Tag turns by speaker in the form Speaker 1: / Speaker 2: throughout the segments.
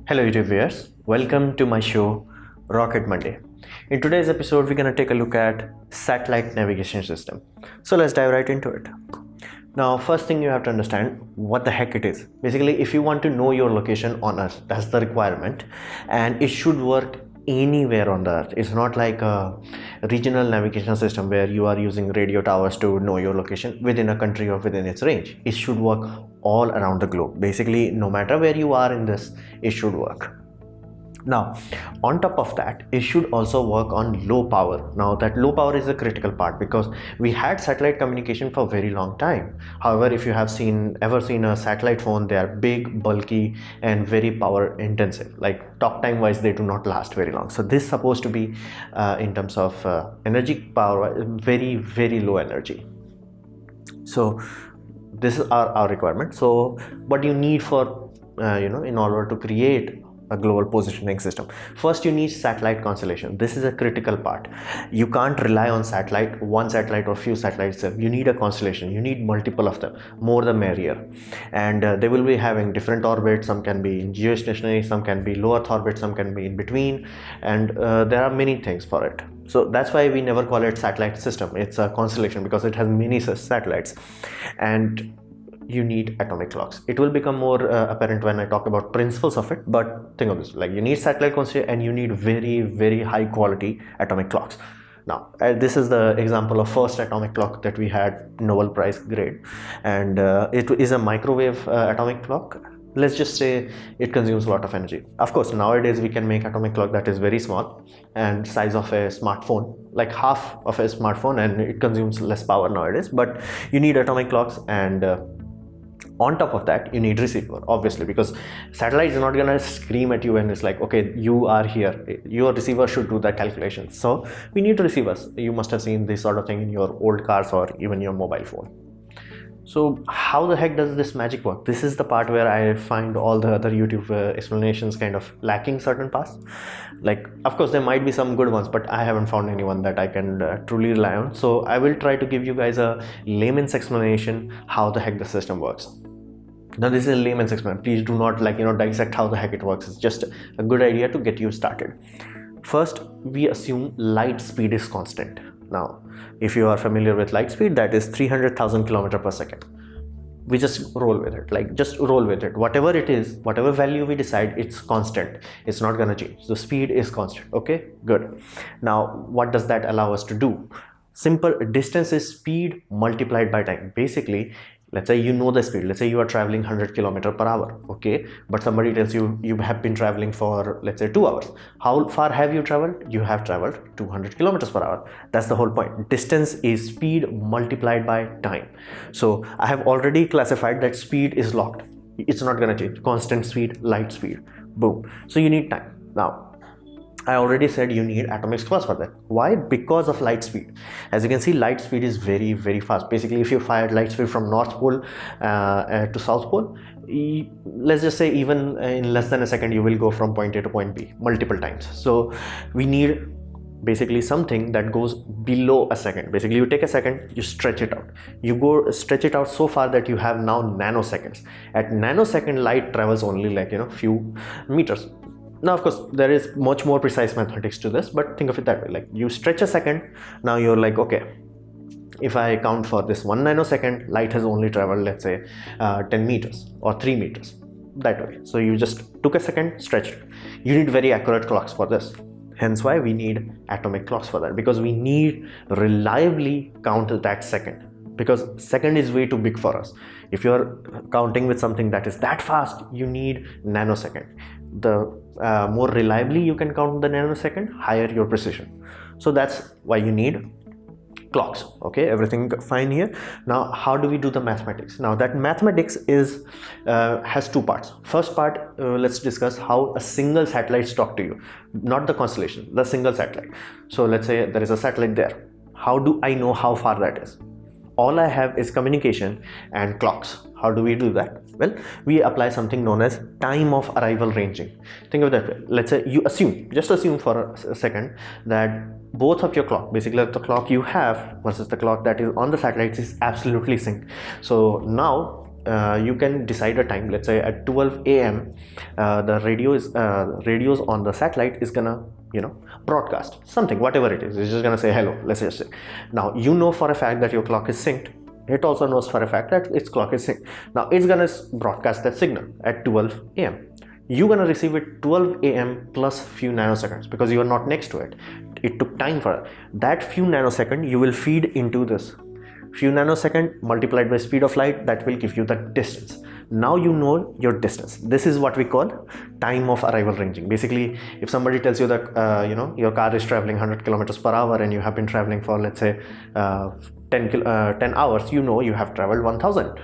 Speaker 1: Hello YouTube viewers, welcome to my show Rocket Monday. In today's episode we're going to take a look at satellite navigation system. So let's dive right into it. Now first thing you have to understand what the heck it is. Basically if you want to know your location on Earth, that's the requirement, and it should work anywhere on the Earth. It's not like a regional navigation system where you are using radio towers to know your location within a country or within its range. It should work all around the globe. Basically no matter where you are in this, it should work. Now on top of that, it should also work on low power. Now that low power is a critical part because we had satellite communication for a very long time. However, if you have ever seen a satellite phone, they are big, bulky and very power intensive. Like talk time wise, they do not last very long. So this is supposed to be in terms of energy power, very low energy. So this is our requirement. So what you need for in order to create a global positioning system, first you need satellite constellation. This is a critical part. You can't rely on one satellite or few satellites. You need a constellation. You need multiple of them, more the merrier, and they will be having different orbits. Some can be in geostationary, some can be low Earth orbit, some can be in between, and there are many things for it. So that's why we never call it satellite system. It's a constellation because it has many satellites. And you need atomic clocks. It will become more apparent when I talk about principles of it, but think of this, like you need satellite constellation and you need very high quality atomic clocks. Now this is the example of first atomic clock that we had, Nobel Prize grade, and it is a microwave atomic clock. Let's just say it consumes a lot of energy. Of course nowadays we can make atomic clock that is very small and size of a smartphone, like half of a smartphone, and it consumes less power nowadays, but you need atomic clocks. And on top of that you need receiver, obviously, because satellite is not gonna scream at you and it's like, okay, you are here, your receiver should do that calculation. So we need receivers. You must have seen this sort of thing in your old cars or even your mobile phone. So how the heck does this magic work? This is the part where I find all the other YouTube explanations kind of lacking certain parts. Like, of course there might be some good ones, but I haven't found anyone that I can truly rely on. So I will try to give you guys a layman's explanation how the heck the system works. Now this is a layman's explanation. Please do not dissect how the heck it works. It's just a good idea to get you started. First, we assume light speed is constant. Now, if you are familiar with light speed, that is 300,000 kilometers per second. We just roll with it, just roll with it. Whatever it is, whatever value we decide, it's constant. It's not gonna change. So speed is constant. Okay, good. Now, what does that allow us to do? Simple. Distance is speed multiplied by time. Basically, let's say you know the speed. Let's say you are traveling 100 kilometers per hour, okay, but somebody tells you you have been traveling for, let's say, 2 hours. How far have you traveled? You have traveled 200 kilometers per hour. That's the whole point. Distance is speed multiplied by time. So I have already classified that speed is locked. It's not going to change. Constant speed, light speed, boom. So you need time. Now I already said you need atomic clocks for that. Why? Because of light speed. As you can see, light speed is very fast. Basically, if you fired light speed from North Pole to South Pole, let's just say even in less than a second, you will go from point A to point B multiple times. So we need basically something that goes below a second. Basically, you take a second, you stretch it out. You go stretch it out so far that you have now nanoseconds. At nanosecond, light travels only few meters. Now, of course, there is much more precise mathematics to this, but think of it that way. Like you stretch a second, now you're like, okay, if I count for this 1 nanosecond, light has only traveled, let's say, 10 meters or 3 meters, that way. So you just took a second, stretched it. You need very accurate clocks for this. Hence why we need atomic clocks for that, because we need reliably count that second. Because second is way too big for us. If you're counting with something that is that fast, you need nanosecond. The more reliably you can count the nanosecond, higher your precision. So that's why you need clocks. Okay, everything fine here. Now how do we do the mathematics? Now that mathematics is has two parts. First part, let's discuss how a single satellite talks to you, not the constellation, the single satellite. So let's say there is a satellite there. How do I know how far that is? All I have is communication and clocks. How do we do that? Well, we apply something known as time of arrival ranging. Think of that way. Let's say you just assume for a second that both of your clock, basically the clock you have versus the clock that is on the satellites, is absolutely sync. So now you can decide a time. Let's say at 12 a.m. The radios on the satellite is gonna broadcast something, whatever it is. It's just gonna say hello, let's just say. Now you know for a fact that your clock is synced. It also knows for a fact that its clock is synced. Now it's gonna broadcast that signal at 12 a.m. You're gonna receive it 12 a.m. plus few nanoseconds because you are not next to it. It took time for that few nanosecond. You will feed into this few nanosecond multiplied by speed of light. That will give you the distance. Now you know your distance. This is what we call time of arrival ranging. Basically, if somebody tells you that your car is traveling 100 kilometers per hour and you have been traveling for, let's say, 10 hours, you know you have traveled 1000.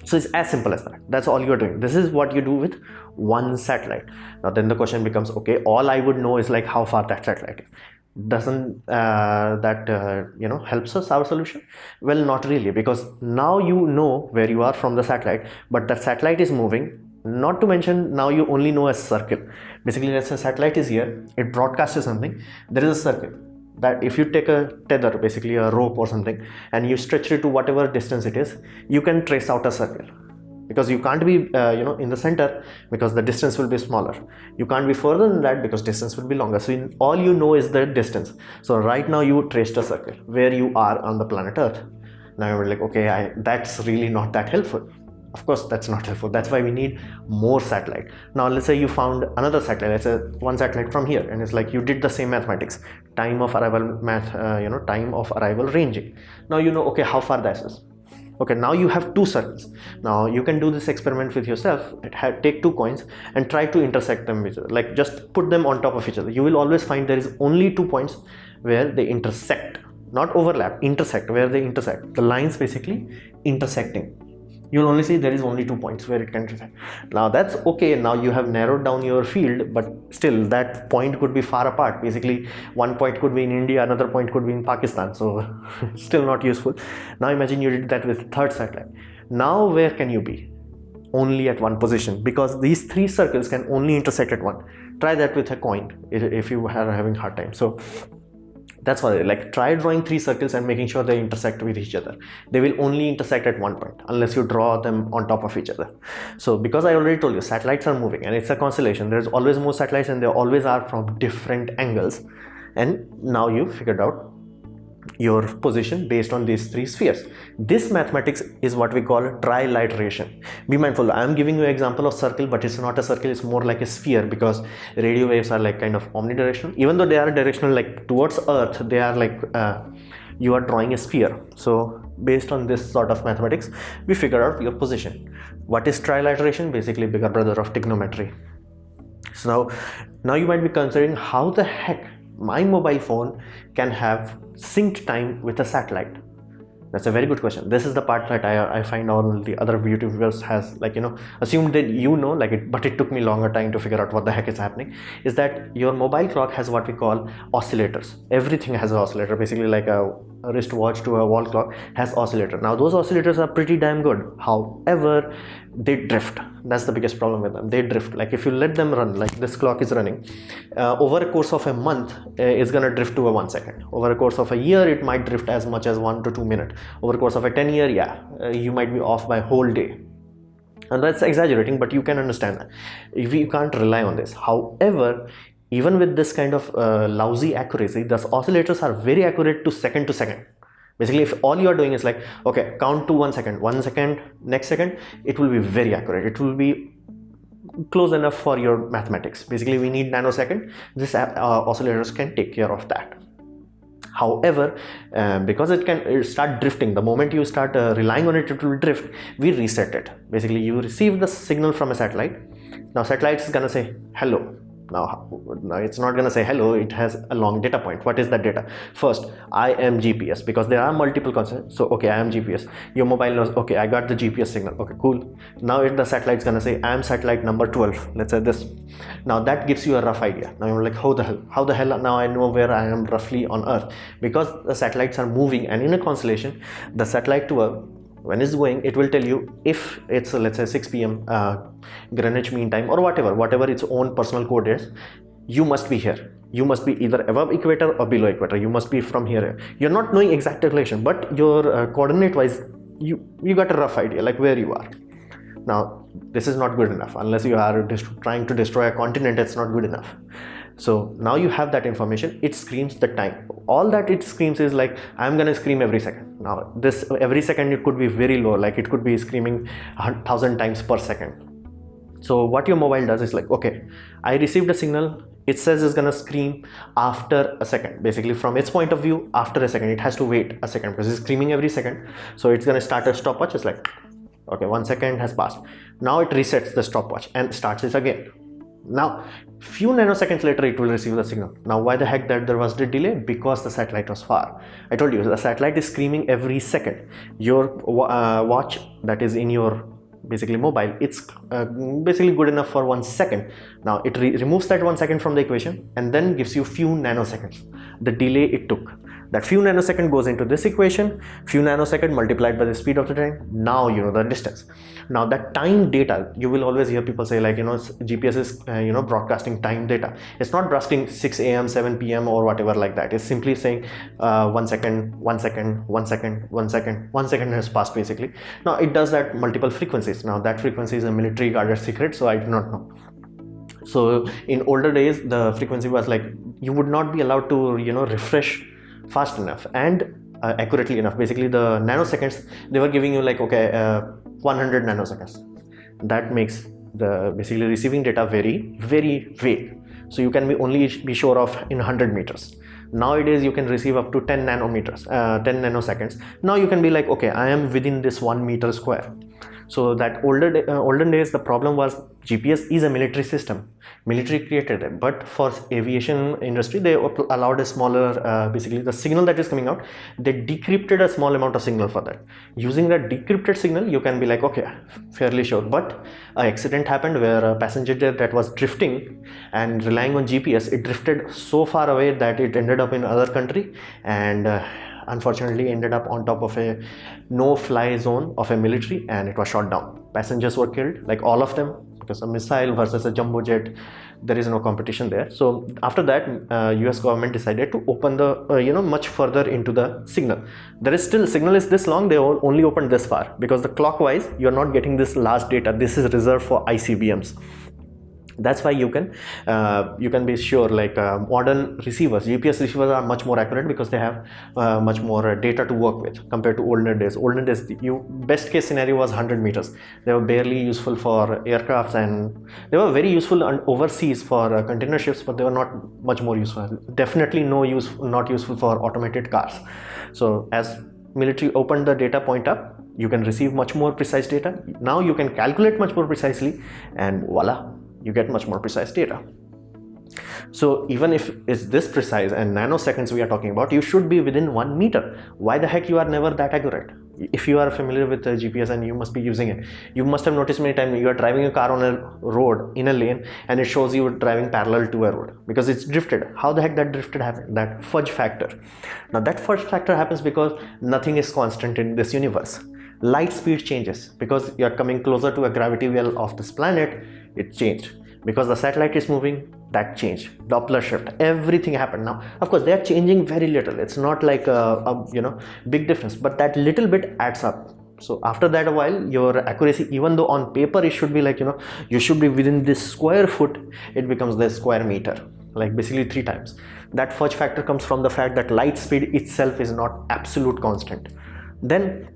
Speaker 1: So it's as simple as that. That's all you're doing. This is what you do with one satellite. Now then the question becomes, okay, all I would know is like how far that satellite is. Doesn't that helps us our solution? Well, not really, because now you know where you are from the satellite, but the satellite is moving. Not to mention, now you only know a circle. Basically, let's say satellite is here, it broadcasts something, there is a circle. That if you take a tether, basically a rope or something, and you stretch it to whatever distance it is, you can trace out a circle. Because you can't be in the center, because the distance will be smaller. You can't be further than that because distance will be longer. So all you know is the distance. So right now you traced a circle where you are on the planet Earth. Now you're like, okay, that's really not that helpful. Of course that's not helpful. That's why we need more satellite. Now let's say you found another satellite, let's say one satellite from here, and it's like you did the same mathematics, time of arrival time of arrival ranging. Now you know, okay, how far that is. Okay, now you have two circles. Now you can do this experiment with yourself. Take two coins and try to intersect them with each other. Like just put them on top of each other. You will always find there is only 2 points where they intersect, not overlap, intersect, where they intersect. The lines basically intersecting. You'll only see there is only 2 points where it can intersect. Now that's okay. Now you have narrowed down your field, but still that point could be far apart. Basically, one point could be in India, another point could be in Pakistan. So still not useful. Now imagine you did that with third satellite. Now where can you be? Only at one position, because these 3 circles can only intersect at one. Try that with a coin if you are having hard time. So that's why, like, try drawing 3 circles and making sure they intersect with each other. They will only intersect at one point unless you draw them on top of each other. So because I already told you, satellites are moving and it's a constellation, there's always more satellites and they always are from different angles. And now you figured out your position based on these 3 spheres. This mathematics is what we call trilateration. Be mindful, I am giving you an example of circle, but it's not a circle, it's more like a sphere, because radio waves are like kind of omnidirectional. Even though they are directional like towards Earth, they are like you are drawing a sphere. So based on this sort of mathematics, we figure out your position. What is trilateration? Basically bigger brother of trigonometry. So now you might be considering, how the heck my mobile phone can have synced time with a satellite? That's a very good question. This is the part that I find all the other YouTubers has, like, assumed that but it took me longer time to figure out what the heck is happening. Is that your mobile clock has what we call oscillators. Everything has an oscillator. Basically like a wristwatch to a wall clock has oscillator. Now those oscillators are pretty damn good. However, they drift. That's the biggest problem with them. They drift. Like if you let them run, like this clock is running, over a course of a month, it's gonna drift to a 1 second. Over a course of a year, it might drift as much as 1 to 2 minutes. Over a course of a 10-year, you might be off by a whole day. And that's exaggerating, but you can understand that. You can't rely on this. However, even with this kind of lousy accuracy, the oscillators are very accurate to second. Basically, if all you are doing is like, okay, count to 1 second, 1 second, next second, it will be very accurate. It will be close enough for your mathematics. Basically, we need nanosecond. This oscillators can take care of that. However, because it can start drifting, the moment you start relying on it, it will drift. We reset it. Basically, you receive the signal from a satellite. Now, satellite is gonna say hello. Now it's not going to say hello, it has a long data point. What is that data? First, I am GPS, because there are multiple concepts. So okay, I am GPS. Your mobile knows, okay, I got the GPS signal. Okay, cool. Now the satellite is going to say, I am satellite number 12. Let's say this. Now that gives you a rough idea. Now you're like, how the hell now I know where I am roughly on Earth? Because the satellites are moving, and in a constellation, the satellite when it's going, it will tell you if it's let's say 6 p.m. Greenwich Mean Time or whatever its own personal code is. You must be here. You must be either above equator or below equator. You must be from here. You're not knowing exact location, but your coordinate wise you got a rough idea like where you are. Now this is not good enough. Unless you are trying to destroy a continent, it's not good enough. So now you have that information. It screams the time. All that it screams is like, I'm gonna scream every second. Now this every second, it could be very low, like it could be screaming 1,000 times per second. So what your mobile does is like, okay, I received a signal, it says it's gonna scream after a second. Basically from its point of view, after a second, it has to wait a second because it's screaming every second. So it's gonna start a stopwatch. It's like, okay, 1 second has passed. Now it resets the stopwatch and starts it again. Now few nanoseconds later, it will receive the signal. Now why the heck that there was the delay? Because the satellite was far. I told you, the satellite is screaming every second. Your watch that is in your basically mobile, it's basically good enough for 1 second. Now it removes that 1 second from the equation and then gives you few nanoseconds, the delay it took. That few nanosecond goes into this equation, few nanosecond multiplied by the speed of the train. Now you know the distance. Now that time data, you will always hear people say like, GPS is broadcasting time data. It's not broadcasting 6 a.m., 7 p.m. or whatever like that. It's simply saying 1 second, 1 second, 1 second, 1 second, 1 second has passed basically. Now it does that multiple frequencies. Now that frequency is a military guarded secret, so I do not know. So in older days, the frequency was like, you would not be allowed to refresh fast enough and accurately enough. Basically the nanoseconds, they were giving you like, okay, 100 nanoseconds. That makes the basically receiving data very, very vague. So you can only be sure of in 100 meters. Nowadays you can receive up to 10 nanometers, 10 nanoseconds. Now you can be like, okay, I am within this 1 meter square. So that olden days, the problem was GPS is a military system. Military created it, but for aviation industry, they allowed a smaller, basically the signal that is coming out, they decrypted a small amount of signal for that. Using that decrypted signal, you can be like, okay, fairly sure. But an accident happened where a passenger jet that was drifting and relying on GPS, it drifted so far away that it ended up in another country and unfortunately ended up on top of a no-fly zone of a military, and it was shot down. Passengers were killed, like all of them, because a missile versus a jumbo jet, there is no competition there. So after that, US government decided to open the much further into the signal. There is still signal is this long, they only opened this far because the clockwise you're not getting this large data. This is reserved for ICBMs. That's why you can be sure like modern receivers, GPS receivers are much more accurate because they have much more data to work with compared to older days. Older days, best case scenario was 100 meters. They were barely useful for aircrafts, and they were very useful overseas for container ships, but they were not much more useful. Definitely not useful for automated cars. So as military opened the data point up, you can receive much more precise data. Now you can calculate much more precisely, and voila, you get much more precise data. So even if it's this precise and nanoseconds we are talking about, you should be within 1 meter. Why the heck you are never that accurate? If you are familiar with GPS and you must be using it, you must have noticed many times you are driving a car on a road in a lane and it shows you driving parallel to a road because it's drifted. How the heck that drifted happened? That fudge factor. Now that fudge factor happens because nothing is constant in this universe. Light speed changes because you are coming closer to a gravity well of this planet. It changed because the satellite is moving. That changed. Doppler shift, everything happened. Now of course they are changing very little. It's not like a big difference, but that little bit adds up. So after that a while, your accuracy, even though on paper it should be like you should be within this square foot, it becomes the square meter, like basically 3 times. That fudge factor comes from the fact that light speed itself is not absolute constant. Then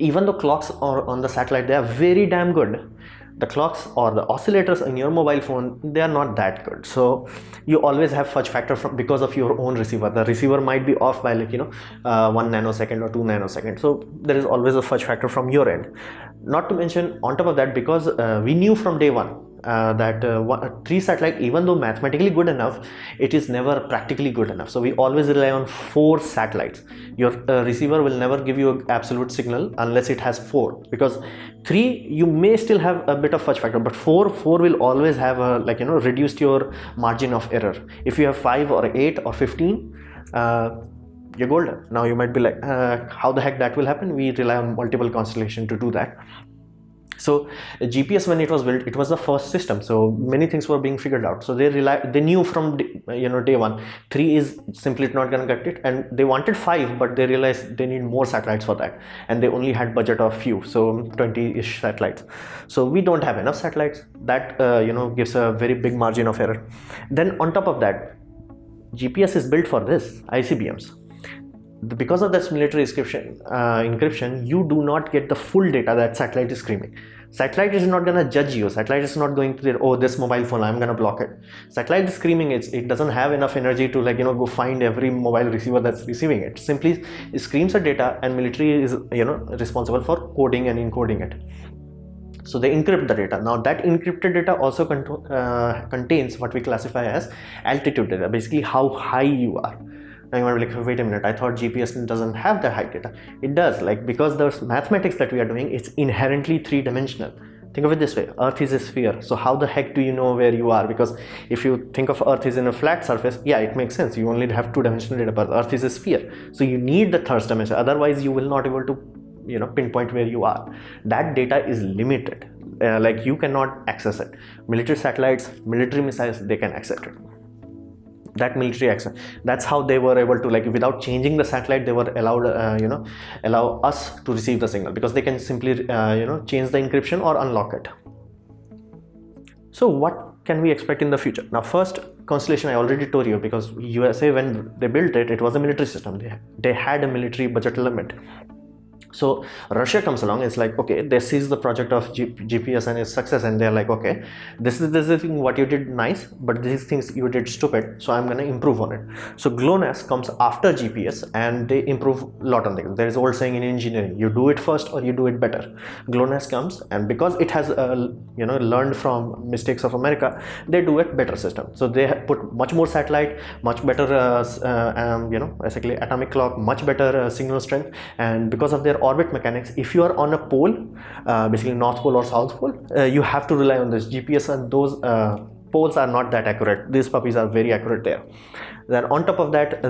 Speaker 1: even though clocks are on the satellite, they are very damn good. The clocks or the oscillators in your mobile phone, they are not that good. So you always have fudge factor because of your own receiver. The receiver might be off by like 1 nanosecond or 2 nanoseconds. So there is always a fudge factor from your end. Not to mention on top of that, because we knew from day one that 3 satellite, even though mathematically good enough, it is never practically good enough. So we always rely on 4 satellites. Your receiver will never give you an absolute signal unless it has 4, because 3 you may still have a bit of fudge factor, but 4 will always have a reduced your margin of error. If you have 5 or 8 or 15, you're golden. Now you might be like, how the heck that will happen? We rely on multiple constellation to do that. So GPS, when it was built, it was the first system, so many things were being figured out. So they knew from day one, 3 is simply not going to get it, and they wanted 5, but they realized they need more satellites for that, and they only had budget of few, so 20-ish satellites. So we don't have enough satellites. That gives a very big margin of error. Then on top of that, GPS is built for this ICBMs. Because of this military encryption, you do not get the full data that satellite is screaming. Satellite is not going to judge you. Satellite is not going to say, oh, this mobile phone, I'm going to block it. Satellite is screaming. It doesn't have enough energy to go find every mobile receiver that's receiving it. Simply it screams the data, and military is responsible for coding and encoding it. So they encrypt the data. Now that encrypted data also contains what we classify as altitude data, basically how high you are. Now you might be like, wait a minute, I thought GPS doesn't have the high data. It does, because the mathematics that we are doing, it's inherently 3-dimensional. Think of it this way, Earth is a sphere, so how the heck do you know where you are? Because if you think of Earth is in a flat surface, yeah, it makes sense, you only have 2-dimensional data, but Earth is a sphere, so you need the third dimension, otherwise you will not be able to pinpoint where you are. That data is limited, you cannot access it. Military satellites, military missiles, they can access it. That military access, that's how they were able to, without changing the satellite, they were allowed allow us to receive the signal, because they can simply change the encryption or unlock it. So what can we expect in the future? Now, first constellation I already told you, because USA, when they built it, it was a military system. They had a military budget limit. So Russia comes along, it's like, okay, they sees the project of GPS and its success, and they're like, okay, this is thing what you did nice, but these things you did stupid, so I'm going to improve on it. So GLONASS comes after GPS, and they improve a lot on things. There is old saying in engineering, you do it first or you do it better. GLONASS comes, and because it has learned from mistakes of America, they do a better system. So they put much more satellite, much better basically atomic clock, much better signal strength, and because of their orbit mechanics, if you are on a pole, basically North Pole or South Pole, you have to rely on this GPS, and those poles are not that accurate. These puppies are very accurate there. Then on top of that,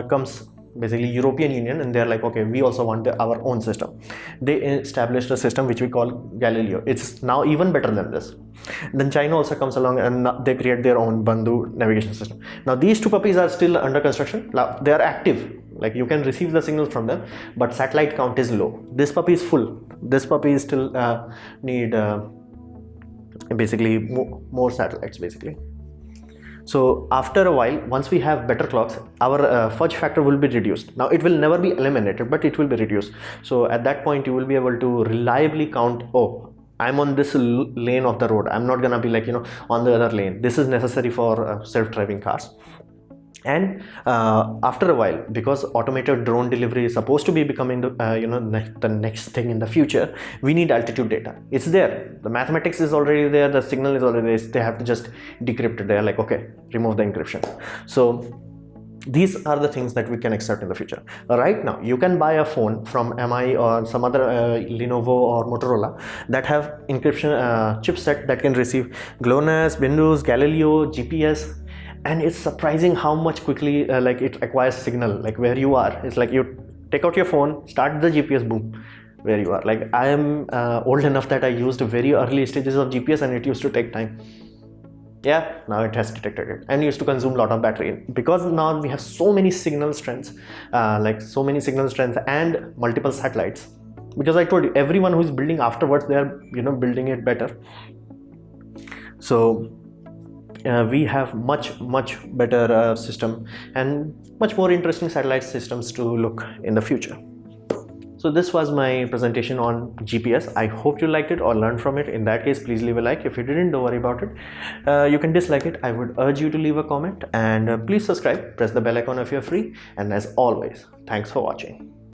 Speaker 1: comes basically European Union, and they're like, okay, we also want our own system. They established a system which we call Galileo. It's now even better than this. Then China also comes along, and they create their own Bandhu navigation system. Now these two puppies are still under construction. They are active, you can receive the signals from them, but satellite count is low. This puppy is full. This puppy is still need basically more satellites basically. So after a while, once we have better clocks, our fudge factor will be reduced. Now it will never be eliminated, but it will be reduced. So at that point, you will be able to reliably count, oh, I'm on this lane of the road, I'm not gonna be on the other lane. This is necessary for self-driving cars. And after a while, because automated drone delivery is supposed to be becoming the next thing in the future, we need altitude data. It's there, the mathematics is already there, the signal is already there. They have to just decrypt it. They're like, okay, remove the encryption. So these are the things that we can expect in the future. Right now, you can buy a phone from MI or some other Lenovo or Motorola that have encryption chipset that can receive GLONASS, Bandhu, Galileo, GPS. And it's surprising how much quickly it acquires signal, where you are. It's like you take out your phone, start the GPS, boom, where you are. I am old enough that I used very early stages of GPS, and it used to take time. Yeah, now it has detected it, and used to consume a lot of battery, because now we have so many signal strengths, and multiple satellites. Because I told you, everyone who is building afterwards, they are building it better. So we have much better system and much more interesting satellite systems to look in the future. So this was my presentation on GPS. I hope you liked it or learned from it. In that case, please leave a like. If you didn't, don't worry about it. You can dislike it. I would urge you to leave a comment, and please subscribe, press the bell icon if you're free, and as always, thanks for watching.